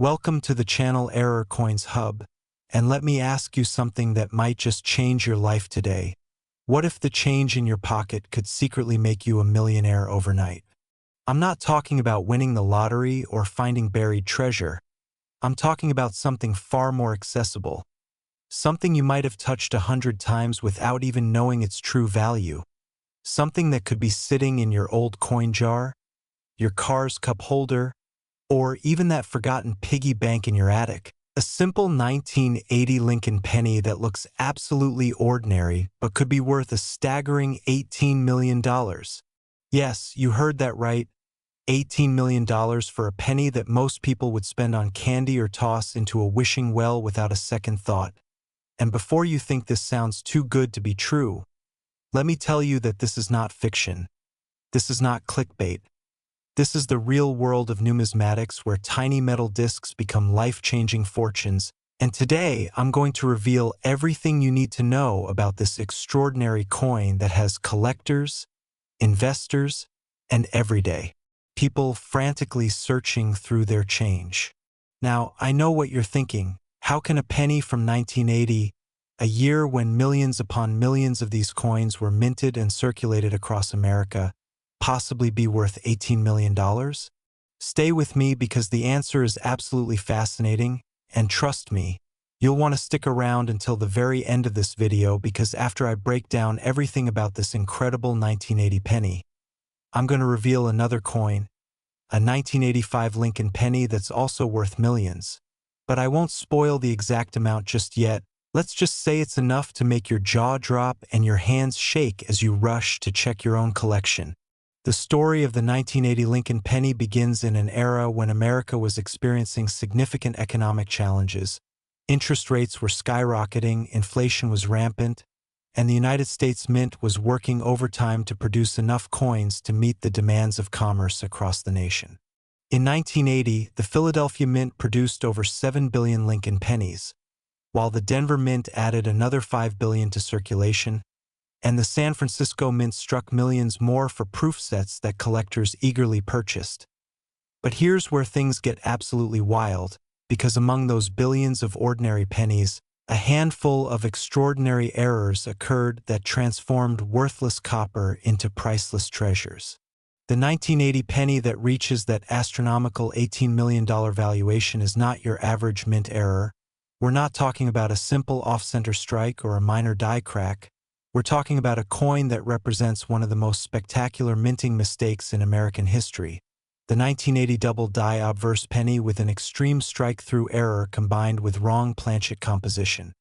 Welcome to the channel Error Coins Hub, and let me ask you something that might just change your life today. What if the change in your pocket could secretly make you a millionaire overnight? I'm not talking about winning the lottery or finding buried treasure. I'm talking about something far more accessible. Something you might have touched 100 times without even knowing its true value. Something that could be sitting in your old coin jar, your car's cup holder, or even that forgotten piggy bank in your attic. A simple 1980 Lincoln penny that looks absolutely ordinary but could be worth a staggering $18 million. Yes, you heard that right. $18 million for a penny that most people would spend on candy or toss into a wishing well without a second thought. And before you think this sounds too good to be true, let me tell you that this is not fiction. This is not clickbait. This is the real world of numismatics where tiny metal discs become life-changing fortunes, and today I'm going to reveal everything you need to know about this extraordinary coin that has collectors, investors, and everyday people frantically searching through their change. Now, I know what you're thinking. How can a penny from 1980, a year when millions upon millions of these coins were minted and circulated across America, possibly be worth $18 million? Stay with me because the answer is absolutely fascinating, and trust me, you'll want to stick around until the very end of this video because after I break down everything about this incredible 1980 penny, I'm going to reveal another coin, a 1985 Lincoln penny that's also worth millions. But I won't spoil the exact amount just yet. Let's just say it's enough to make your jaw drop and your hands shake as you rush to check your own collection. The story of the 1980 Lincoln penny begins in an era when America was experiencing significant economic challenges. Interest rates were skyrocketing, inflation was rampant, and the United States Mint was working overtime to produce enough coins to meet the demands of commerce across the nation. In 1980, the Philadelphia Mint produced over 7 billion Lincoln pennies, while the Denver Mint added another 5 billion to circulation, and the San Francisco Mint struck millions more for proof sets that collectors eagerly purchased. But here's where things get absolutely wild, because among those billions of ordinary pennies, a handful of extraordinary errors occurred that transformed worthless copper into priceless treasures. The 1980 penny that reaches that astronomical $18 million valuation is not your average mint error. We're not talking about a simple off-center strike or a minor die crack. We're talking about a coin that represents one of the most spectacular minting mistakes in American history. The 1980 double die obverse penny with an extreme strike-through error combined with wrong Planchet composition.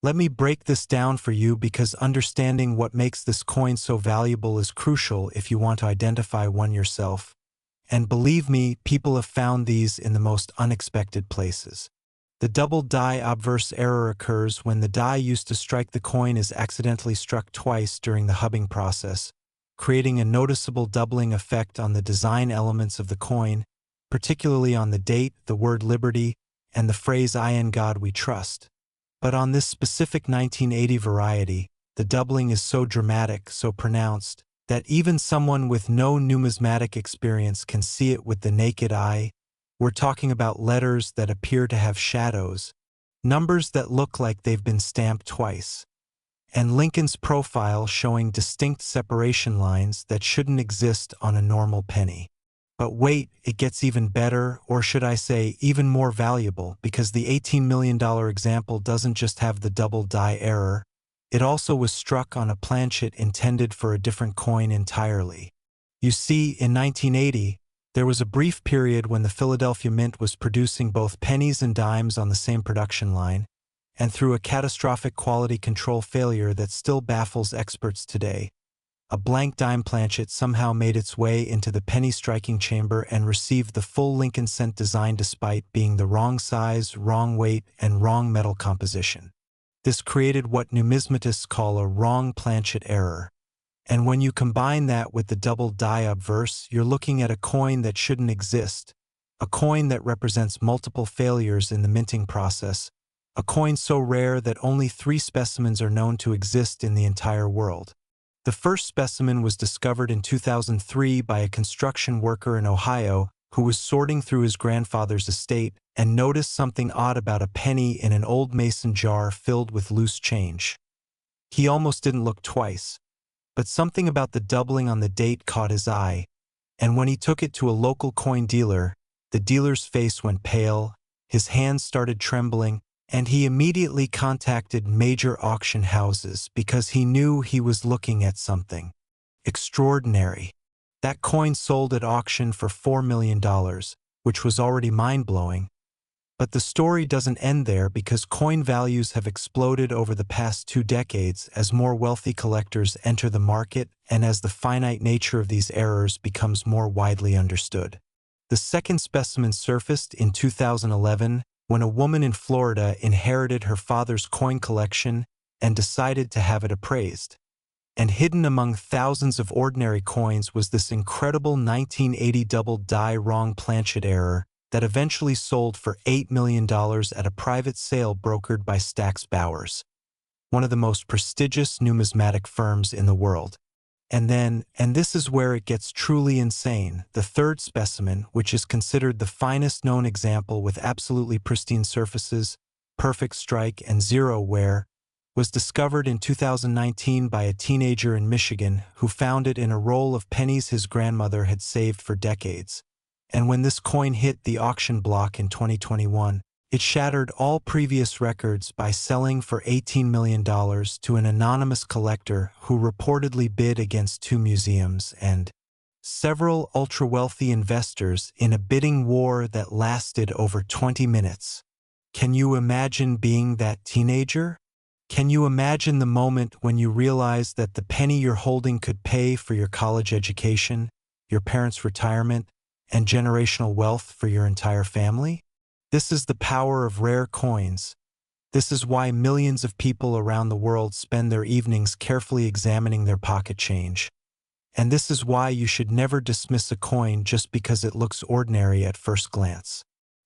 Let me break this down for you because understanding what makes this coin so valuable is crucial if you want to identify one yourself. And believe me, people have found these in the most unexpected places. The double die obverse error occurs when the die used to strike the coin is accidentally struck twice during the hubbing process, creating a noticeable doubling effect on the design elements of the coin, particularly on the date, the word liberty, and the phrase "I in God we trust." But on this specific 1980 variety, the doubling is so dramatic, so pronounced, that even someone with no numismatic experience can see it with the naked eye. We're talking about letters that appear to have shadows, numbers that look like they've been stamped twice, and Lincoln's profile showing distinct separation lines that shouldn't exist on a normal penny. But wait, it gets even better, or should I say even more valuable, because the $18 million example doesn't just have the double die error, it also was struck on a planchet intended for a different coin entirely. You see, in 1980, there was a brief period when the Philadelphia Mint was producing both pennies and dimes on the same production line, and through a catastrophic quality control failure that still baffles experts today, a blank dime planchet somehow made its way into the penny striking chamber and received the full Lincoln cent design despite being the wrong size, wrong weight, and wrong metal composition. This created what numismatists call a wrong planchet error. And when you combine that with the double die obverse, you're looking at a coin that shouldn't exist, a coin that represents multiple failures in the minting process, a coin so rare that only 3 specimens are known to exist in the entire world. The first specimen was discovered in 2003 by a construction worker in Ohio who was sorting through his grandfather's estate and noticed something odd about a penny in an old mason jar filled with loose change. He almost didn't look twice, but something about the doubling on the date caught his eye, and when he took it to a local coin dealer, the dealer's face went pale, his hands started trembling, and he immediately contacted major auction houses because he knew he was looking at something extraordinary. That coin sold at auction for $4 million, which was already mind-blowing. But the story doesn't end there because coin values have exploded over the past 2 decades as more wealthy collectors enter the market and as the finite nature of these errors becomes more widely understood. The second specimen surfaced in 2011 when a woman in Florida inherited her father's coin collection and decided to have it appraised. And hidden among thousands of ordinary coins was this incredible 1980 double die wrong Planchet error that eventually sold for $8 million at a private sale brokered by Stack's Bowers, one of the most prestigious numismatic firms in the world. And this is where it gets truly insane, the third specimen, which is considered the finest known example with absolutely pristine surfaces, perfect strike, and zero wear, was discovered in 2019 by a teenager in Michigan who found it in a roll of pennies his grandmother had saved for decades. And when this coin hit the auction block in 2021, it shattered all previous records by selling for $18 million to an anonymous collector who reportedly bid against 2 museums and several ultra-wealthy investors in a bidding war that lasted over 20 minutes. Can you imagine being that teenager? Can you imagine the moment when you realize that the penny you're holding could pay for your college education, your parents' retirement, and generational wealth for your entire family? This is the power of rare coins. This is why millions of people around the world spend their evenings carefully examining their pocket change. And this is why you should never dismiss a coin just because it looks ordinary at first glance.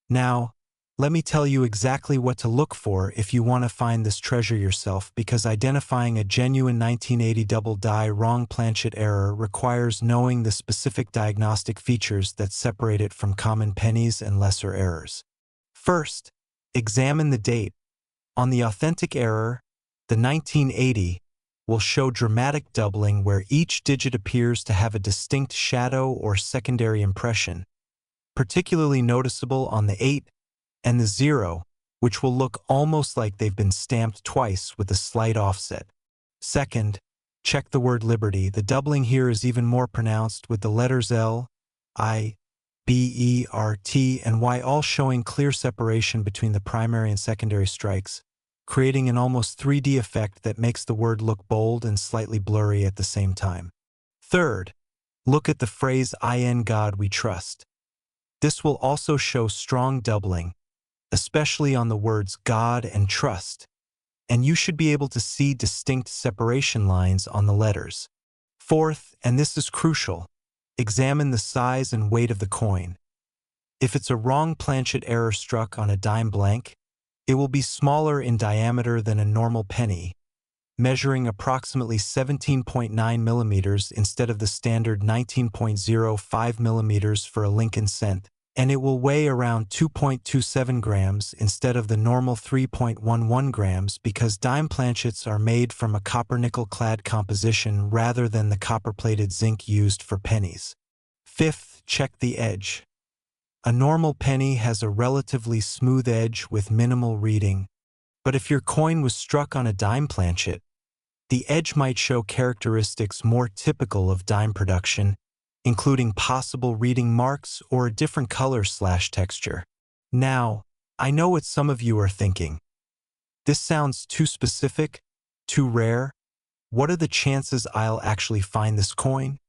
Now, let me tell you exactly what to look for if you want to find this treasure yourself, because identifying a genuine 1980 double die wrong Planchet error requires knowing the specific diagnostic features that separate it from common pennies and lesser errors. First, examine the date. On the authentic error, the 1980 will show dramatic doubling where each digit appears to have a distinct shadow or secondary impression, particularly noticeable on the 8 and the 0, which will look almost like they've been stamped twice with a slight offset. Second, check the word Liberty. The doubling here is even more pronounced with the letters L, I, B, E, R, T, and Y all showing clear separation between the primary and secondary strikes, creating an almost 3D effect that makes the word look bold and slightly blurry at the same time. Third, look at the phrase "In God we trust." This will also show strong doubling, especially on the words God and trust, and you should be able to see distinct separation lines on the letters. Fourth, and this is crucial, examine the size and weight of the coin. If it's a wrong Planchet error struck on a dime blank, it will be smaller in diameter than a normal penny, measuring approximately 17.9 millimeters instead of the standard 19.05 millimeters for a Lincoln cent, and it will weigh around 2.27 grams instead of the normal 3.11 grams because dime planchets are made from a copper-nickel-clad composition rather than the copper-plated zinc used for pennies. Fifth, check the edge. A normal penny has a relatively smooth edge with minimal reading, but if your coin was struck on a dime planchet, the edge might show characteristics more typical of dime production, including possible reading marks or a different color/texture. Now, I know what some of you are thinking. This sounds too specific, too rare. What are the chances I'll actually find this coin?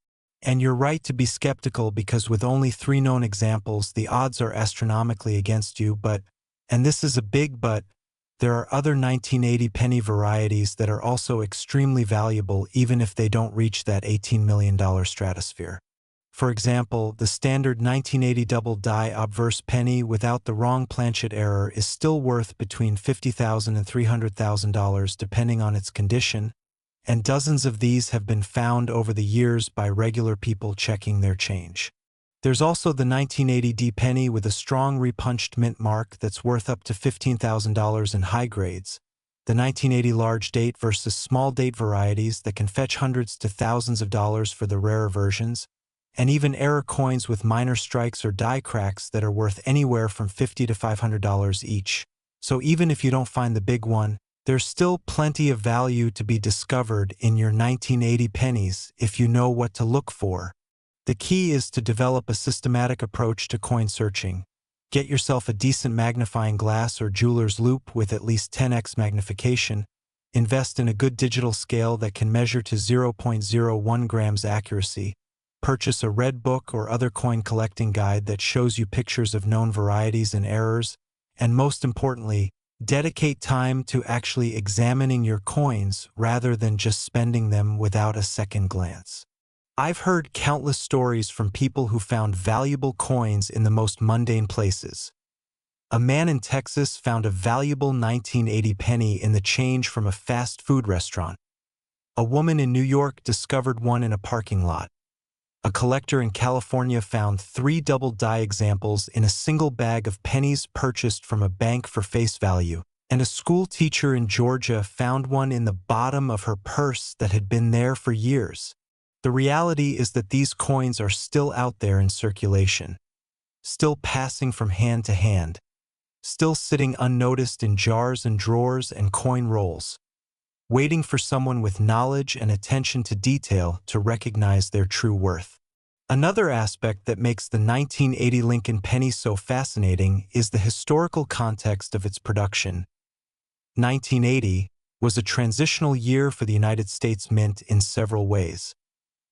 And you're right to be skeptical because with only 3 known examples, the odds are astronomically against you, but, and this is a big but, there are other 1980 penny varieties that are also extremely valuable even if they don't reach that $18 million stratosphere. For example, the standard 1980 double die obverse penny without the wrong Planchet error is still worth between $50,000 and $300,000 depending on its condition, and dozens of these have been found over the years by regular people checking their change. There's also the 1980 penny with a strong repunched mint mark that's worth up to $15,000 in high grades, the 1980 large date versus small date varieties that can fetch hundreds to thousands of dollars for the rarer versions, and even error coins with minor strikes or die cracks that are worth anywhere from $50 to $500 each. So even if you don't find the big one, there's still plenty of value to be discovered in your 1980 pennies if you know what to look for. The key is to develop a systematic approach to coin searching. Get yourself a decent magnifying glass or jeweler's loupe with at least 10x magnification. Invest in a good digital scale that can measure to 0.01 grams accuracy. Purchase a red book or other coin collecting guide that shows you pictures of known varieties and errors. And most importantly, dedicate time to actually examining your coins rather than just spending them without a second glance. I've heard countless stories from people who found valuable coins in the most mundane places. A man in Texas found a valuable 1980 penny in the change from a fast food restaurant. A woman in New York discovered one in a parking lot. A collector in California found 3 double die examples in a single bag of pennies purchased from a bank for face value. And a school teacher in Georgia found one in the bottom of her purse that had been there for years. The reality is that these coins are still out there in circulation, still passing from hand to hand, still sitting unnoticed in jars and drawers and coin rolls, waiting for someone with knowledge and attention to detail to recognize their true worth. Another aspect that makes the 1980 Lincoln penny so fascinating is the historical context of its production. 1980 was a transitional year for the United States Mint in several ways,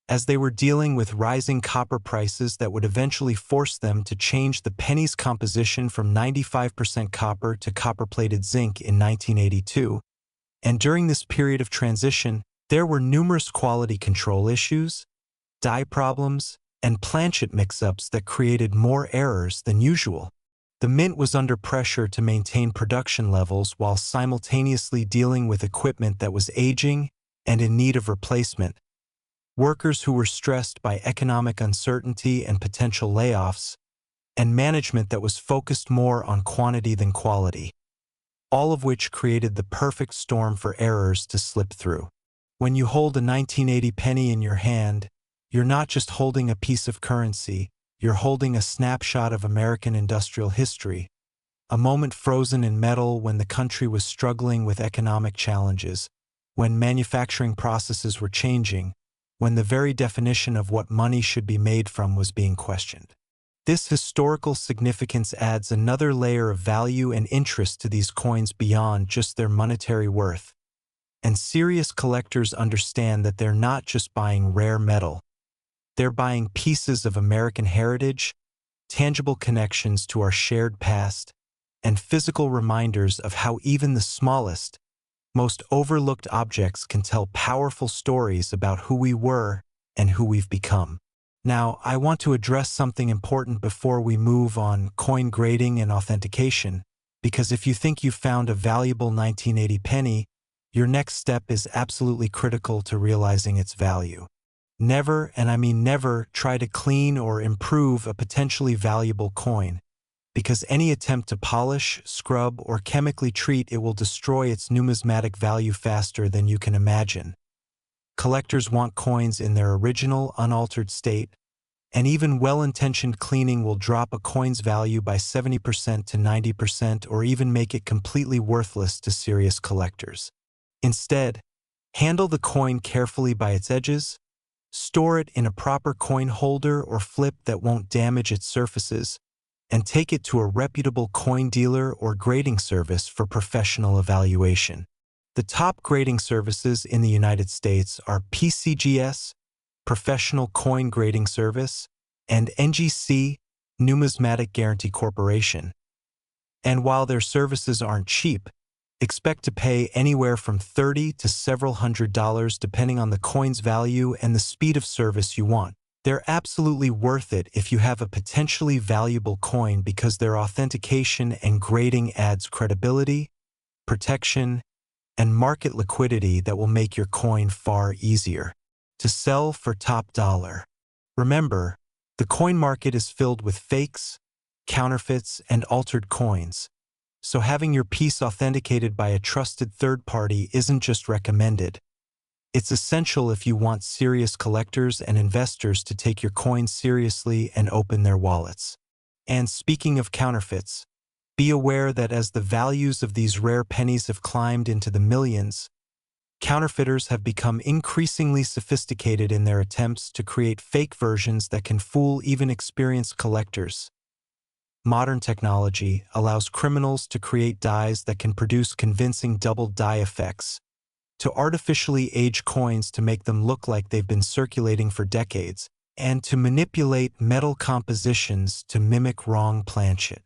as they were dealing with rising copper prices that would eventually force them to change the penny's composition from 95% copper to copper-plated zinc in 1982. And during this period of transition, there were numerous quality control issues, die problems, and Planchet mix-ups that created more errors than usual. The Mint was under pressure to maintain production levels while simultaneously dealing with equipment that was aging and in need of replacement. Workers who were stressed by economic uncertainty and potential layoffs, and management that was focused more on quantity than quality, all of which created the perfect storm for errors to slip through. When you hold a 1980 penny in your hand, you're not just holding a piece of currency, you're holding a snapshot of American industrial history, a moment frozen in metal when the country was struggling with economic challenges, when manufacturing processes were changing, when the very definition of what money should be made from was being questioned. This historical significance adds another layer of value and interest to these coins beyond just their monetary worth. And serious collectors understand that they're not just buying rare metal. They're buying pieces of American heritage, tangible connections to our shared past, and physical reminders of how even the smallest, most overlooked objects can tell powerful stories about who we were and who we've become. Now, I want to address something important before we move on coin grading and authentication, because if you think you've found a valuable 1980 penny, your next step is absolutely critical to realizing its value. Never, and I mean never, try to clean or improve a potentially valuable coin, because any attempt to polish, scrub, or chemically treat it will destroy its numismatic value faster than you can imagine. Collectors want coins in their original, unaltered state, and even well-intentioned cleaning will drop a coin's value by 70% to 90% or even make it completely worthless to serious collectors. Instead, handle the coin carefully by its edges, store it in a proper coin holder or flip that won't damage its surfaces, and take it to a reputable coin dealer or grading service for professional evaluation. The top grading services in the United States are PCGS, Professional Coin Grading Service, and NGC, Numismatic Guarantee Corporation. And while their services aren't cheap, expect to pay anywhere from $30 to several $100 depending on the coin's value and the speed of service you want. They're absolutely worth it if you have a potentially valuable coin because their authentication and grading adds credibility, protection, and market liquidity that will make your coin far easier to sell for top dollar. Remember, The coin market is filled with fakes, counterfeits, and altered coins, so having your piece authenticated by a trusted third party isn't just recommended. It's essential if you want serious collectors and investors to take your coins seriously and open their wallets. And speaking of counterfeits, be aware that as the values of these rare pennies have climbed into the millions, counterfeiters have become increasingly sophisticated in their attempts to create fake versions that can fool even experienced collectors. Modern technology allows criminals to create dies that can produce convincing double die effects, to artificially age coins to make them look like they've been circulating for decades, and to manipulate metal compositions to mimic wrong Planchet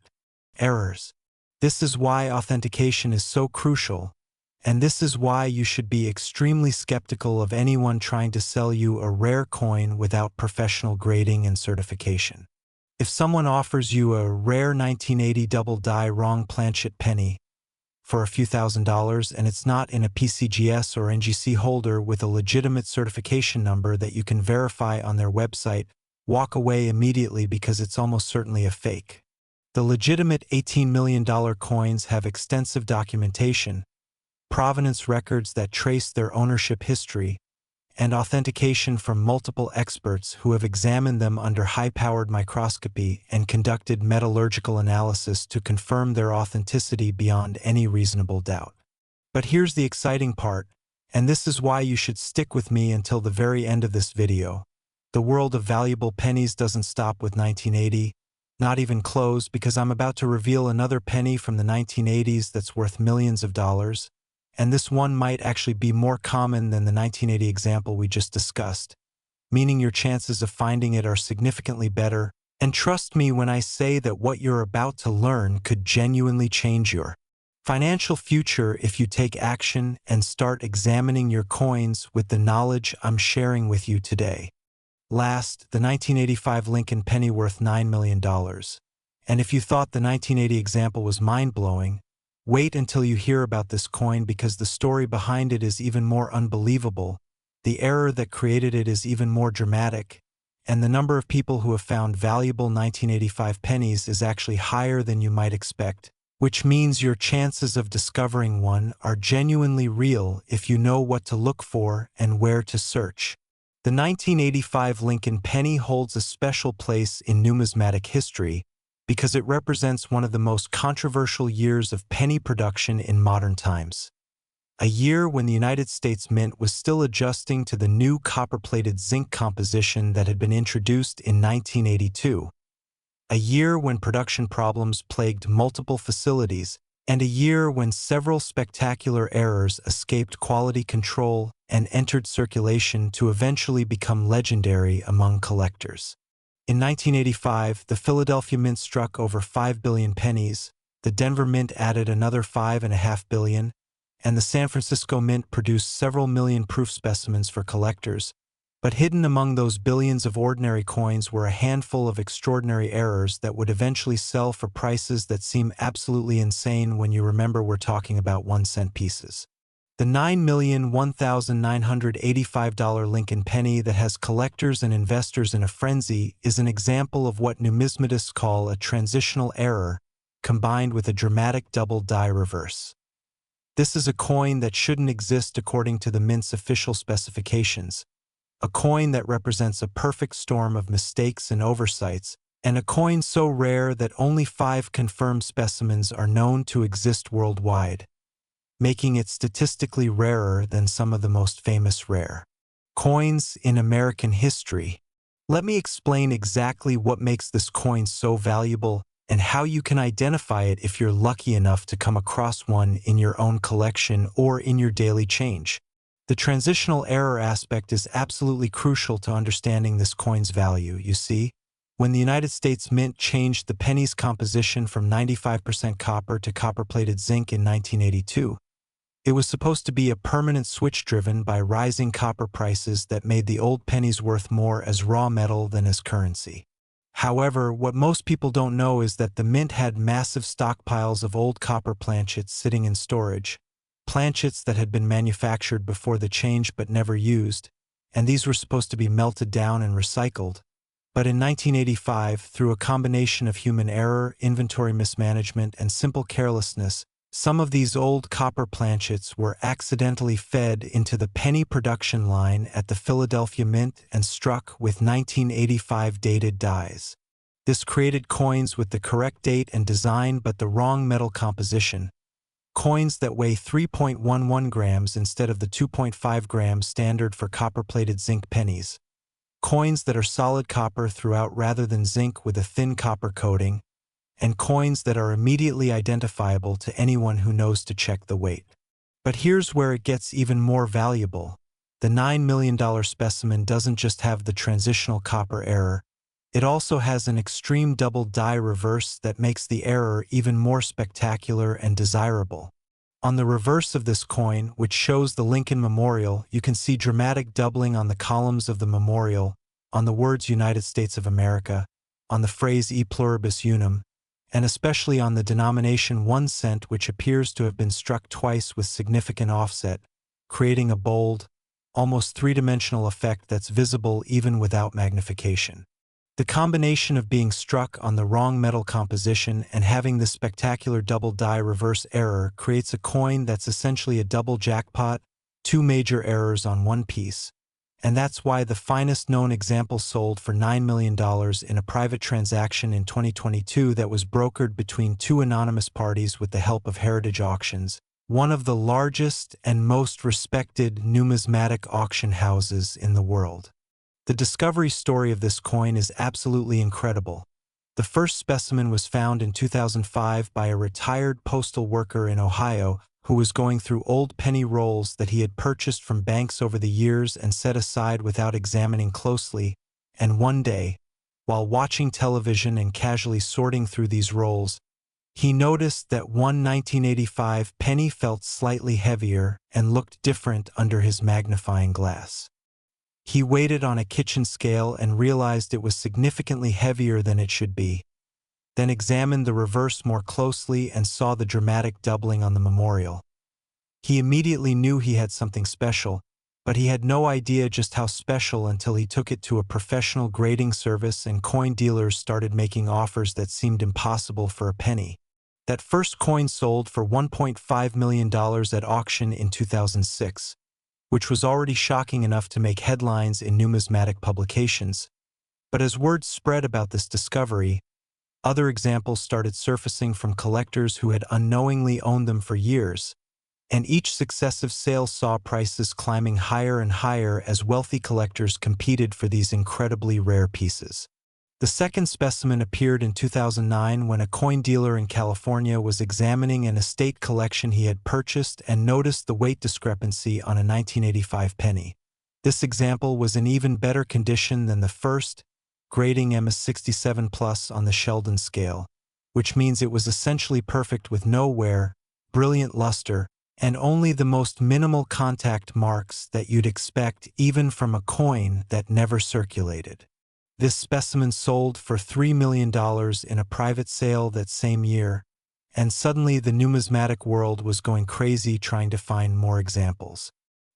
errors. This is why authentication is so crucial, and this is why you should be extremely skeptical of anyone trying to sell you a rare coin without professional grading and certification. If someone offers you a rare 1980 double die wrong Planchet penny for a few $1,000s and it's not in a PCGS or NGC holder with a legitimate certification number that you can verify on their website, walk away immediately because it's almost certainly a fake. The legitimate $18 million coins have extensive documentation, provenance records that trace their ownership history, and authentication from multiple experts who have examined them under high-powered microscopy and conducted metallurgical analysis to confirm their authenticity beyond any reasonable doubt. But here's the exciting part, and this is why you should stick with me until the very end of this video. The world of valuable pennies doesn't stop with 1980, not even close, because I'm about to reveal another penny from the 1980s that's worth millions of dollars. And this one might actually be more common than the 1980 example we just discussed, meaning your chances of finding it are significantly better. And trust me when I say that what you're about to learn could genuinely change your financial future if you take action and start examining your coins with the knowledge I'm sharing with you today. Last, the 1985 Lincoln penny worth $9 million. And if you thought the 1980 example was mind-blowing, wait until you hear about this coin because the story behind it is even more unbelievable, the error that created it is even more dramatic, and the number of people who have found valuable 1985 pennies is actually higher than you might expect, which means your chances of discovering one are genuinely real if you know what to look for and where to search. The 1985 Lincoln penny holds a special place in numismatic history because it represents one of the most controversial years of penny production in modern times. A year when the United States Mint was still adjusting to the new copper-plated zinc composition that had been introduced in 1982. A year when production problems plagued multiple facilities, and a year when several spectacular errors escaped quality control and entered circulation to eventually become legendary among collectors. In 1985, the Philadelphia Mint struck over 5 billion pennies, the Denver Mint added another 5.5 billion, and the San Francisco Mint produced several million proof specimens for collectors. But hidden among those billions of ordinary coins were a handful of extraordinary errors that would eventually sell for prices that seem absolutely insane when you remember we're talking about 1-cent pieces. The $9,001,985 Lincoln penny that has collectors and investors in a frenzy is an example of what numismatists call a transitional error, combined with a dramatic double die reverse. This is a coin that shouldn't exist according to the Mint's official specifications, a coin that represents a perfect storm of mistakes and oversights, and a coin so rare that only 5 confirmed specimens are known to exist worldwide, making it statistically rarer than some of the most famous rare coins in American history. Let me explain exactly what makes this coin so valuable and how you can identify it if you're lucky enough to come across one in your own collection or in your daily change. The transitional error aspect is absolutely crucial to understanding this coin's value. You see, when the United States Mint changed the penny's composition from 95% copper to copper-plated zinc in 1982, it was supposed to be a permanent switch driven by rising copper prices that made the old pennies worth more as raw metal than as currency. However, what most people don't know is that the Mint had massive stockpiles of old copper planchets sitting in storage, planchets that had been manufactured before the change but never used, and these were supposed to be melted down and recycled. But in 1985, through a combination of human error, inventory mismanagement, and simple carelessness, some of these old copper planchets were accidentally fed into the penny production line at the Philadelphia Mint and struck with 1985 dated dies. This created coins with the correct date and design but the wrong metal composition. Coins that weigh 3.11 grams instead of the 2.5 grams standard for copper-plated zinc pennies. Coins that are solid copper throughout rather than zinc with a thin copper coating, and coins that are immediately identifiable to anyone who knows to check the weight. But here's where it gets even more valuable. The $9 million specimen doesn't just have the transitional copper error, it also has an extreme double die reverse that makes the error even more spectacular and desirable. On the reverse of this coin, which shows the Lincoln Memorial, you can see dramatic doubling on the columns of the memorial, on the words United States of America, on the phrase E pluribus unum, and especially on the denomination 1 cent, which appears to have been struck twice with significant offset, creating a bold, almost three-dimensional effect that's visible even without magnification. The combination of being struck on the wrong metal composition and having this spectacular double die reverse error creates a coin that's essentially a double jackpot, two major errors on one piece. And that's why the finest known example sold for $9 million in a private transaction in 2022 that was brokered between two anonymous parties with the help of Heritage Auctions, one of the largest and most respected numismatic auction houses in the world. The discovery story of this coin is absolutely incredible. The first specimen was found in 2005 by a retired postal worker in Ohio who was going through old penny rolls that he had purchased from banks over the years and set aside without examining closely, and one day, while watching television and casually sorting through these rolls, he noticed that one 1985 penny felt slightly heavier and looked different under his magnifying glass. He weighed it on a kitchen scale and realized it was significantly heavier than it should be, then examined the reverse more closely and saw the dramatic doubling on the memorial. He immediately knew he had something special, but he had no idea just how special until he took it to a professional grading service and coin dealers started making offers that seemed impossible for a penny. That first coin sold for $1.5 million at auction in 2006. Which was already shocking enough to make headlines in numismatic publications. But as word spread about this discovery, other examples started surfacing from collectors who had unknowingly owned them for years, and each successive sale saw prices climbing higher and higher as wealthy collectors competed for these incredibly rare pieces. The second specimen appeared in 2009 when a coin dealer in California was examining an estate collection he had purchased and noticed the weight discrepancy on a 1985 penny. This example was in even better condition than the first, grading MS67+ on the Sheldon scale, which means it was essentially perfect with no wear, brilliant luster, and only the most minimal contact marks that you'd expect even from a coin that never circulated. This specimen sold for $3 million in a private sale that same year, and suddenly the numismatic world was going crazy trying to find more examples.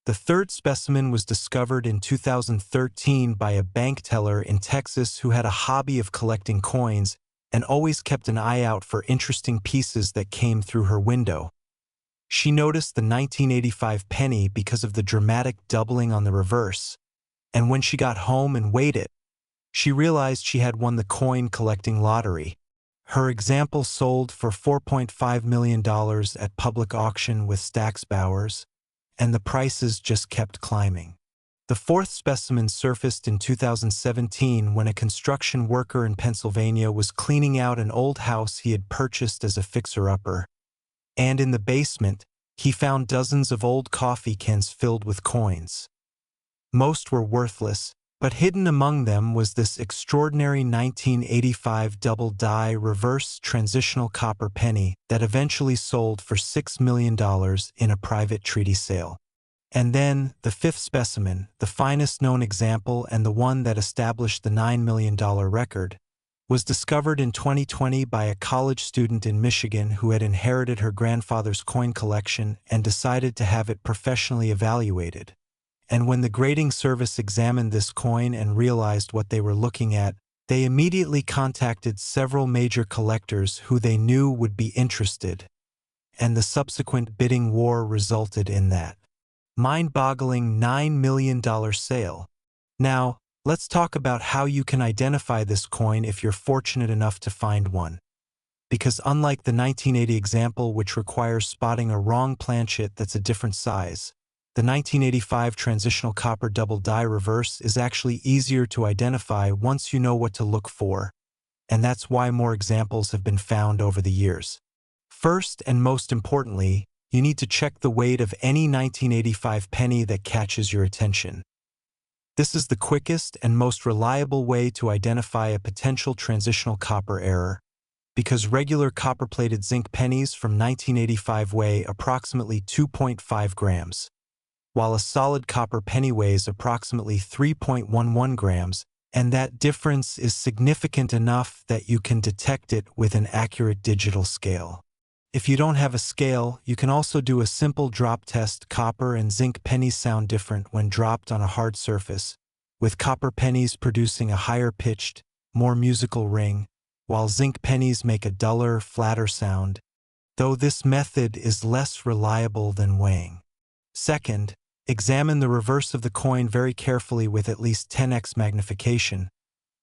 The third specimen was discovered in 2013 by a bank teller in Texas who had a hobby of collecting coins and always kept an eye out for interesting pieces that came through her window. She noticed the 1985 penny because of the dramatic doubling on the reverse, and when she got home and weighed it, she realized she had won the coin collecting lottery. Her example sold for $4.5 million at public auction with Stack's Bowers, and the prices just kept climbing. The fourth specimen surfaced in 2017 when a construction worker in Pennsylvania was cleaning out an old house he had purchased as a fixer-upper. And in the basement, he found dozens of old coffee cans filled with coins. Most were worthless, but hidden among them was this extraordinary 1985 double die reverse transitional copper penny that eventually sold for $6 million in a private treaty sale. And then, the fifth specimen, the finest known example and the one that established the $9 million record, was discovered in 2020 by a college student in Michigan who had inherited her grandfather's coin collection and decided to have it professionally evaluated. And when the grading service examined this coin and realized what they were looking at, They immediately contacted several major collectors who they knew would be interested, and the subsequent bidding war resulted in that mind-boggling $9 million sale. Now, let's talk about how you can identify this coin if you're fortunate enough to find one. Because unlike the 1980 example, which requires spotting a wrong planchet that's a different size, the 1985 transitional copper double die reverse is actually easier to identify once you know what to look for, and that's why more examples have been found over the years. First and most importantly, you need to check the weight of any 1985 penny that catches your attention. This is the quickest and most reliable way to identify a potential transitional copper error, because regular copper-plated zinc pennies from 1985 weigh approximately 2.5 grams, while a solid copper penny weighs approximately 3.11 grams, and that difference is significant enough that you can detect it with an accurate digital scale. If you don't have a scale, you can also do a simple drop test. Copper and zinc pennies sound different when dropped on a hard surface, with copper pennies producing a higher-pitched, more musical ring, while zinc pennies make a duller, flatter sound, though this method is less reliable than weighing. Second, examine the reverse of the coin very carefully with at least 10x magnification,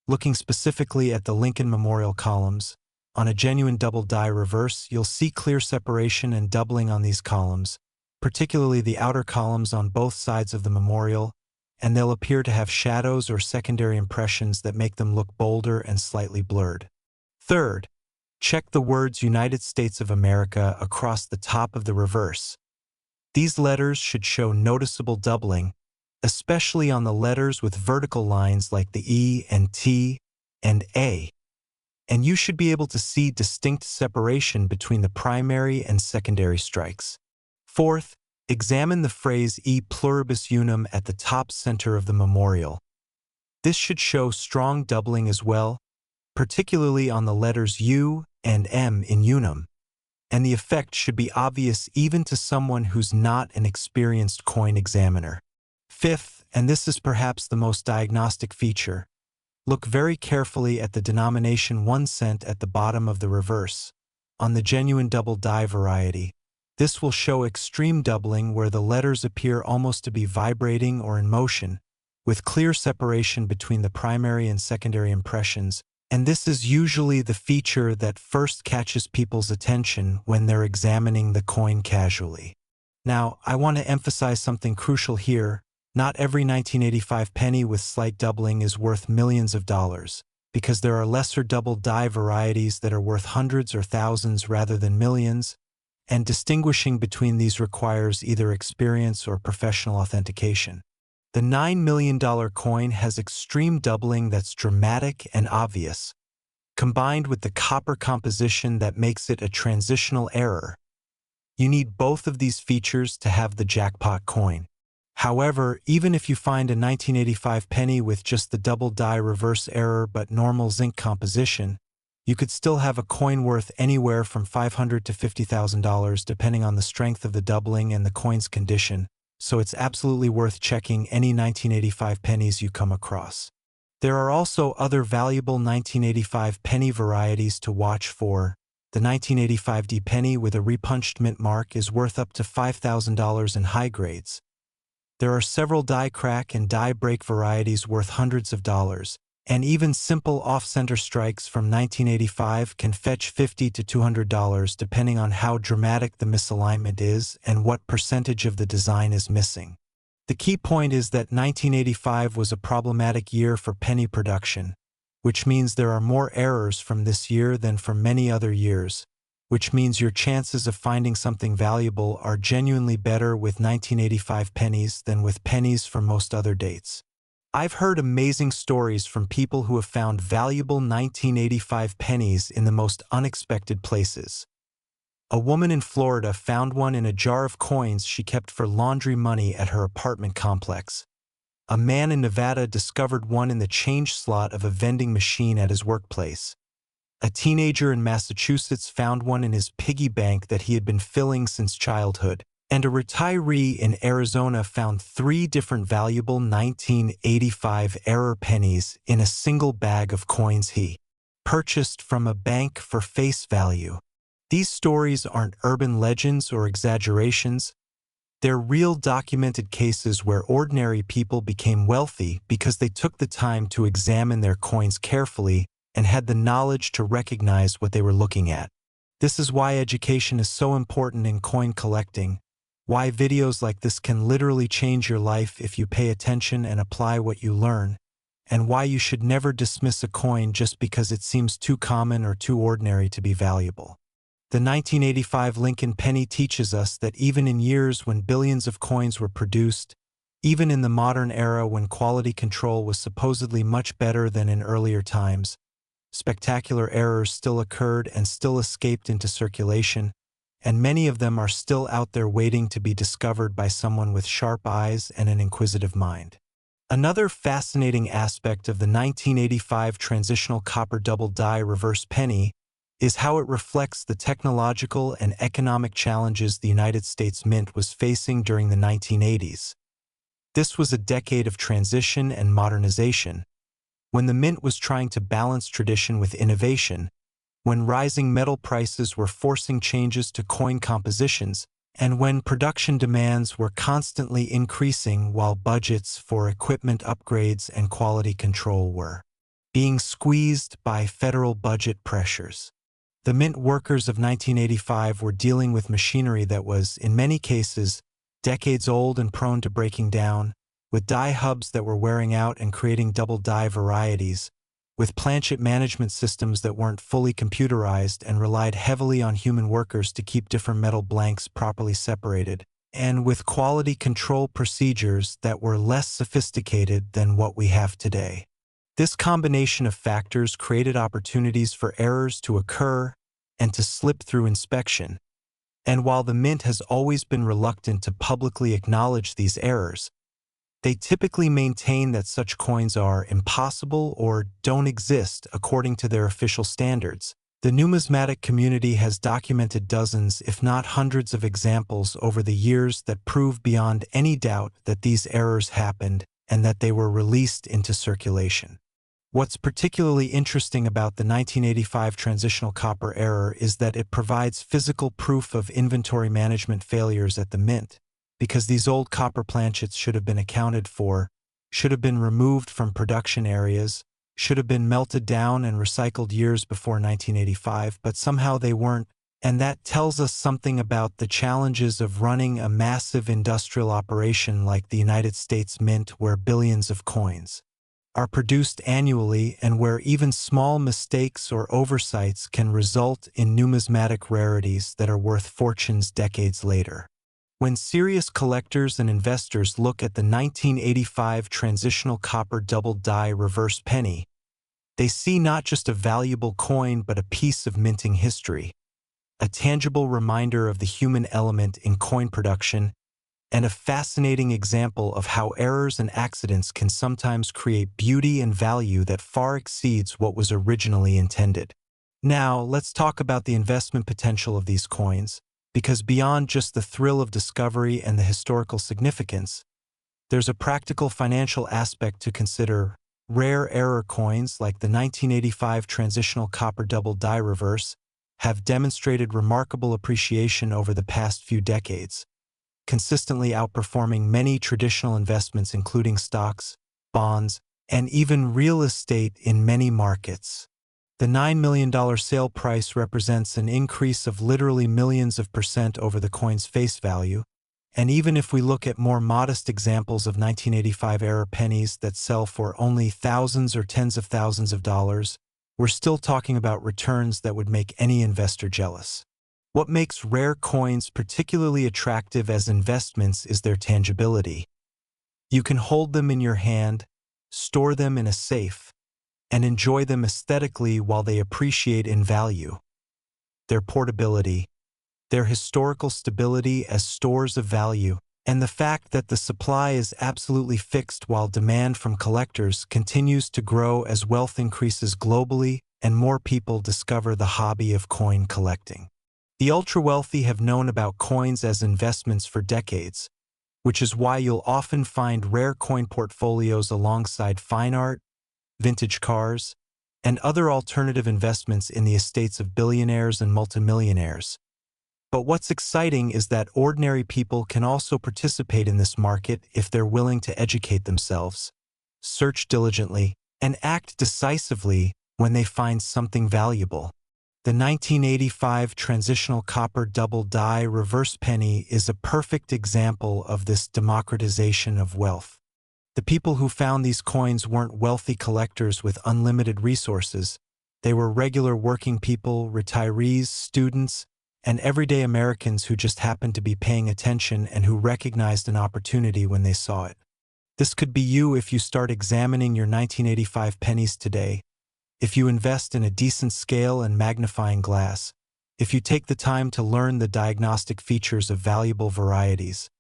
looking specifically at the Lincoln Memorial columns. On a genuine double die reverse, you'll see clear separation and doubling on these columns, particularly the outer columns on both sides of the memorial, and they'll appear to have shadows or secondary impressions that make them look bolder and slightly blurred. Third, check the words United States of America across the top of the reverse. These letters should show noticeable doubling, especially on the letters with vertical lines like the E and T and A. And you should be able to see distinct separation between the primary and secondary strikes. Fourth, examine the phrase E pluribus unum at the top center of the memorial. This should show strong doubling as well, particularly on the letters U and M in unum, and the effect should be obvious even to someone who's not an experienced coin examiner. Fifth, and this is perhaps the most diagnostic feature, look very carefully at the denomination 1 cent at the bottom of the reverse. On the genuine double die variety, this will show extreme doubling where the letters appear almost to be vibrating or in motion, with clear separation between the primary and secondary impressions, and this is usually the feature that first catches people's attention when they're examining the coin casually. Now, I want to emphasize something crucial here. Not every 1985 penny with slight doubling is worth millions of dollars, because there are lesser double die varieties that are worth hundreds or thousands rather than millions, and distinguishing between these requires either experience or professional authentication. The $9 million coin has extreme doubling that's dramatic and obvious, combined with the copper composition that makes it a transitional error. You need both of these features to have the jackpot coin. However, even if you find a 1985 penny with just the double die reverse error but normal zinc composition, you could still have a coin worth anywhere from $500 to $50,000 depending on the strength of the doubling and the coin's condition, so it's absolutely worth checking any 1985 pennies you come across. There are also other valuable 1985 penny varieties to watch for. The 1985D penny with a repunched mint mark is worth up to $5,000 in high grades. There are several die crack and die break varieties worth hundreds of dollars, and even simple off-center strikes from 1985 can fetch $50 to $200 depending on how dramatic the misalignment is and what percentage of the design is missing. The key point is that 1985 was a problematic year for penny production, which means there are more errors from this year than from many other years, which means your chances of finding something valuable are genuinely better with 1985 pennies than with pennies from most other dates. I've heard amazing stories from people who have found valuable 1985 pennies in the most unexpected places. A woman in Florida found one in a jar of coins she kept for laundry money at her apartment complex. A man in Nevada discovered one in the change slot of a vending machine at his workplace. A teenager in Massachusetts found one in his piggy bank that he had been filling since childhood. and a retiree in Arizona found 3 different valuable 1985 error pennies in a single bag of coins he purchased from a bank for face value. These stories aren't urban legends or exaggerations. They're real documented cases where ordinary people became wealthy because they took the time to examine their coins carefully and had the knowledge to recognize what they were looking at. This is why education is so important in coin collecting, why videos like this can literally change your life if you pay attention and apply what you learn, and why you should never dismiss a coin just because it seems too common or too ordinary to be valuable. The 1985 Lincoln penny teaches us that even in years when billions of coins were produced, even in the modern era when quality control was supposedly much better than in earlier times, spectacular errors still occurred and still escaped into circulation, and many of them are still out there waiting to be discovered by someone with sharp eyes and an inquisitive mind. Another fascinating aspect of the 1985 Transitional Copper Double Die Reverse Penny is how it reflects the technological and economic challenges the United States Mint was facing during the 1980s. This was a decade of transition and modernization, when the Mint was trying to balance tradition with innovation, when rising metal prices were forcing changes to coin compositions, and when production demands were constantly increasing while budgets for equipment upgrades and quality control were being squeezed by federal budget pressures. The Mint workers of 1985 were dealing with machinery that was, in many cases, decades old and prone to breaking down, with die hubs that were wearing out and creating double die varieties, with Planchet management systems that weren't fully computerized and relied heavily on human workers to keep different metal blanks properly separated, and with quality control procedures that were less sophisticated than what we have today. This combination of factors created opportunities for errors to occur and to slip through inspection. And while the Mint has always been reluctant to publicly acknowledge these errors, they typically maintain that such coins are impossible or don't exist according to their official standards. The numismatic community has documented dozens, if not hundreds, of examples over the years that prove beyond any doubt that these errors happened and that they were released into circulation. What's particularly interesting about the 1985 transitional copper error is that it provides physical proof of inventory management failures at the Mint, because these old copper planchets should have been accounted for, should have been removed from production areas, should have been melted down and recycled years before 1985, but somehow they weren't, and that tells us something about the challenges of running a massive industrial operation like the United States Mint, where billions of coins are produced annually and where even small mistakes or oversights can result in numismatic rarities that are worth fortunes decades later. When serious collectors and investors look at the 1985 Transitional Copper Double Die Reverse Penny, they see not just a valuable coin but a piece of minting history, a tangible reminder of the human element in coin production, and a fascinating example of how errors and accidents can sometimes create beauty and value that far exceeds what was originally intended. Now, let's talk about the investment potential of these coins, because beyond just the thrill of discovery and the historical significance, there's a practical financial aspect to consider. Rare error coins like the 1985 Transitional Copper Double Die Reverse have demonstrated remarkable appreciation over the past few decades, consistently outperforming many traditional investments including stocks, bonds, and even real estate in many markets. The $9 million sale price represents an increase of literally millions of percent over the coin's face value, and even if we look at more modest examples of 1985 era pennies that sell for only thousands or tens of thousands of dollars, we're still talking about returns that would make any investor jealous. What makes rare coins particularly attractive as investments is their tangibility. You can hold them in your hand, store them in a safe, and enjoy them aesthetically while they appreciate in value. Their portability, their historical stability as stores of value, and the fact that the supply is absolutely fixed while demand from collectors continues to grow as wealth increases globally and more people discover the hobby of coin collecting. The ultra-wealthy have known about coins as investments for decades, which is why you'll often find rare coin portfolios alongside fine art, vintage cars, and other alternative investments in the estates of billionaires and multimillionaires. But what's exciting is that ordinary people can also participate in this market if they're willing to educate themselves, search diligently, and act decisively when they find something valuable. The 1985 Transitional Copper Double Die Reverse Penny is a perfect example of this democratization of wealth. The people who found these coins weren't wealthy collectors with unlimited resources. They were regular working people, retirees, students, and everyday Americans who just happened to be paying attention and who recognized an opportunity when they saw it. This could be you if you start examining your 1985 pennies today, if you invest in a decent scale and magnifying glass, if you take the time to learn the diagnostic features of valuable varieties,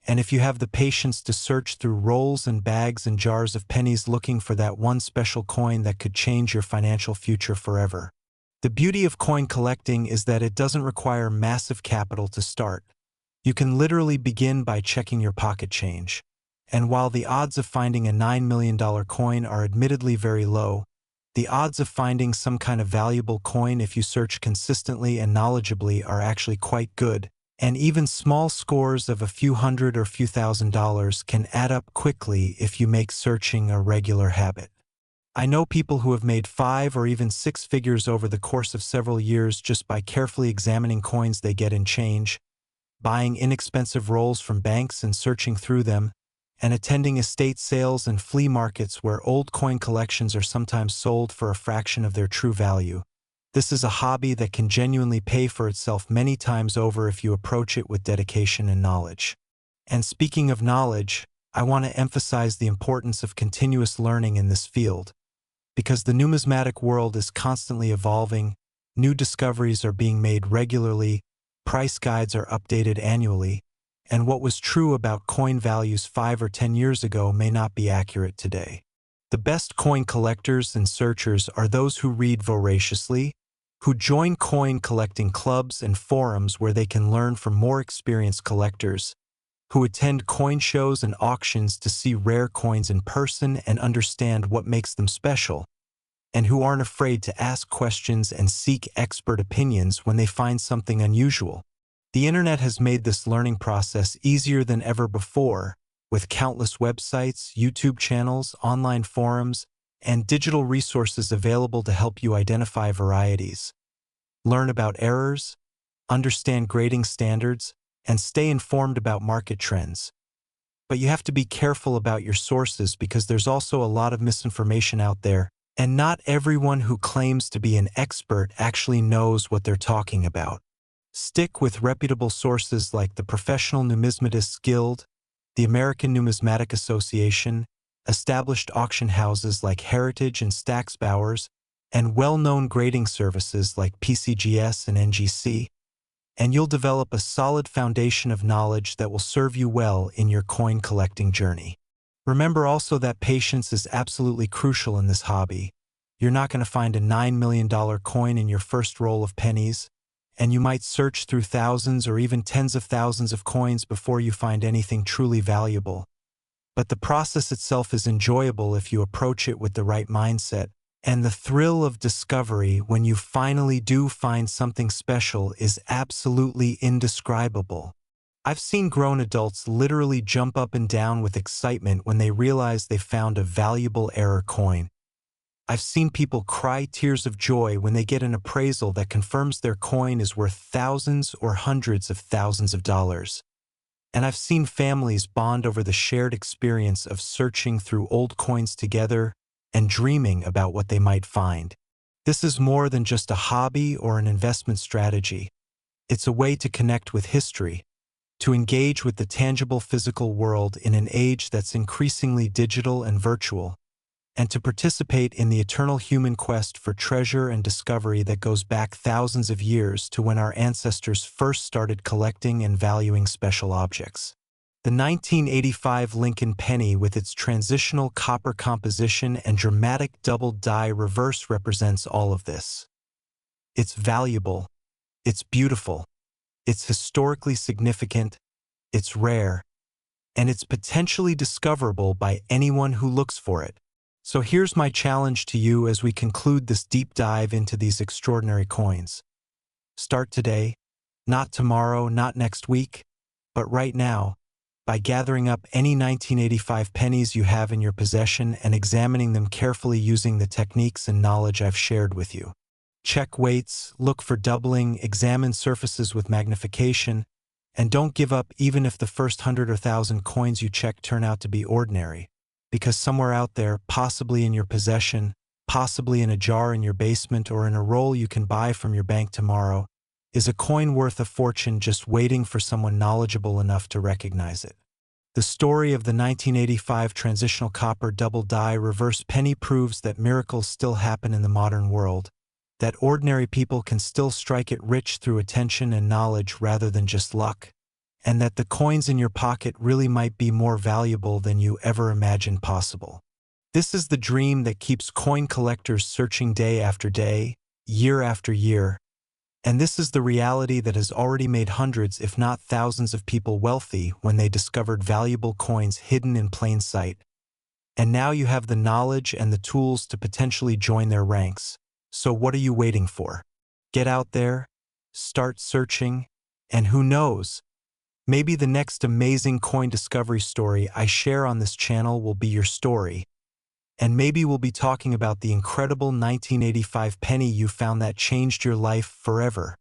and if you have the patience to search through rolls and bags and jars of pennies looking for that one special coin that could change your financial future forever. The beauty of coin collecting is that it doesn't require massive capital to start. You can literally begin by checking your pocket change. And while the odds of finding a $9 million coin are admittedly very low, the odds of finding some kind of valuable coin if you search consistently and knowledgeably are actually quite good, and even small scores of a few hundred or few $1,000s can add up quickly if you make searching a regular habit. I know people who have made 5 or even 6 figures over the course of several years just by carefully examining coins they get in change, buying inexpensive rolls from banks and searching through them, and attending estate sales and flea markets where old coin collections are sometimes sold for a fraction of their true value. This is a hobby that can genuinely pay for itself many times over if you approach it with dedication and knowledge. And speaking of knowledge, I want to emphasize the importance of continuous learning in this field. Because the numismatic world is constantly evolving, new discoveries are being made regularly, price guides are updated annually, and what was true about coin values 5 or 10 years ago may not be accurate today. The best coin collectors and searchers are those who read voraciously, who join coin collecting clubs and forums where they can learn from more experienced collectors, who attend coin shows and auctions to see rare coins in person and understand what makes them special, and who aren't afraid to ask questions and seek expert opinions when they find something unusual. The internet has made this learning process easier than ever before, with countless websites, YouTube channels, online forums, and digital resources available to help you identify varieties, learn about errors, understand grading standards, and stay informed about market trends. But you have to be careful about your sources because there's also a lot of misinformation out there, and not everyone who claims to be an expert actually knows what they're talking about. Stick with reputable sources like the Professional Numismatists Guild, the American Numismatic Association, established auction houses like Heritage and Stack's Bowers, and well-known grading services like PCGS and NGC, and you'll develop a solid foundation of knowledge that will serve you well in your coin collecting journey. Remember also that patience is absolutely crucial in this hobby. You're not going to find a $9 million coin in your first roll of pennies, and you might search through thousands or even tens of thousands of coins before you find anything truly valuable. But the process itself is enjoyable if you approach it with the right mindset, and the thrill of discovery when you finally do find something special is absolutely indescribable. I've seen grown adults literally jump up and down with excitement when they realize they found a valuable error coin. I've seen people cry tears of joy when they get an appraisal that confirms their coin is worth thousands or hundreds of thousands of dollars. And I've seen families bond over the shared experience of searching through old coins together and dreaming about what they might find. This is more than just a hobby or an investment strategy. It's a way to connect with history, to engage with the tangible physical world in an age that's increasingly digital and virtual, and to participate in the eternal human quest for treasure and discovery that goes back thousands of years to when our ancestors first started collecting and valuing special objects. The 1985 Lincoln penny with its transitional copper composition and dramatic double die reverse represents all of this. It's valuable, it's beautiful, It's historically significant, it's rare, and it's potentially discoverable by anyone who looks for it. So here's my challenge to you as we conclude this deep dive into these extraordinary coins. Start today, not tomorrow, not next week, but right now, by gathering up any 1985 pennies you have in your possession and examining them carefully using the techniques and knowledge I've shared with you. Check weights, look for doubling, examine surfaces with magnification, and don't give up even if the first 100 or 1,000 coins you check turn out to be ordinary, because somewhere out there, possibly in your possession, possibly in a jar in your basement or in a roll you can buy from your bank tomorrow, is a coin worth a fortune just waiting for someone knowledgeable enough to recognize it. The story of the 1985 Transitional Copper Double Die Reverse Penny proves that miracles still happen in the modern world, that ordinary people can still strike it rich through attention and knowledge rather than just luck, and that the coins in your pocket really might be more valuable than you ever imagined possible. This is the dream that keeps coin collectors searching day after day, year after year, and this is the reality that has already made hundreds, if not thousands of people wealthy when they discovered valuable coins hidden in plain sight. And now you have the knowledge and the tools to potentially join their ranks. So what are you waiting for? Get out there, start searching, and who knows? Maybe the next amazing coin discovery story I share on this channel will be your story. And maybe we'll be talking about the incredible 1985 penny you found that changed your life forever.